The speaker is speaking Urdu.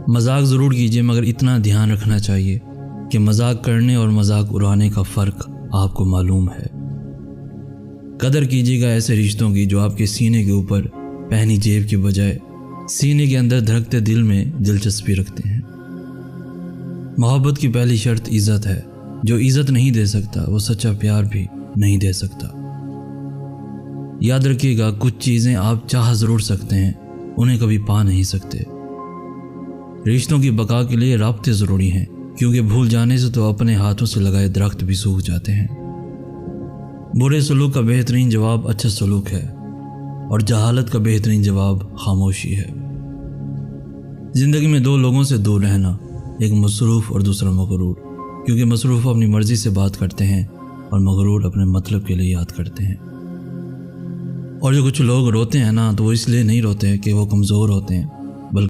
مذاق ضرور کیجیے، مگر اتنا دھیان رکھنا چاہیے کہ مذاق کرنے اور مذاق اڑانے کا فرق آپ کو معلوم ہے۔ قدر کیجیے گا ایسے رشتوں کی جو آپ کے سینے کے اوپر پہنی جیب کے بجائے سینے کے اندر دھڑکتے دل میں دلچسپی رکھتے ہیں۔ محبت کی پہلی شرط عزت ہے۔ جو عزت نہیں دے سکتا وہ سچا پیار بھی نہیں دے سکتا۔ یاد رکھیے گا، کچھ چیزیں آپ چاہ ضرور سکتے ہیں، انہیں کبھی پا نہیں سکتے۔ رشتوں کی بقا کے لیے رابطے ضروری ہیں، کیونکہ بھول جانے سے تو اپنے ہاتھوں سے لگائے درخت بھی سوکھ جاتے ہیں۔ برے سلوک کا بہترین جواب اچھا سلوک ہے، اور جہالت کا بہترین جواب خاموشی ہے۔ زندگی میں دو لوگوں سے دور رہنا، ایک مصروف اور دوسرا مغرور، کیونکہ مصروف اپنی مرضی سے بات کرتے ہیں اور مغرور اپنے مطلب کے لیے یاد کرتے ہیں۔ اور جو کچھ لوگ روتے ہیں نا، تو وہ اس لیے نہیں روتے کہ وہ کمزور ہوتے ہیں،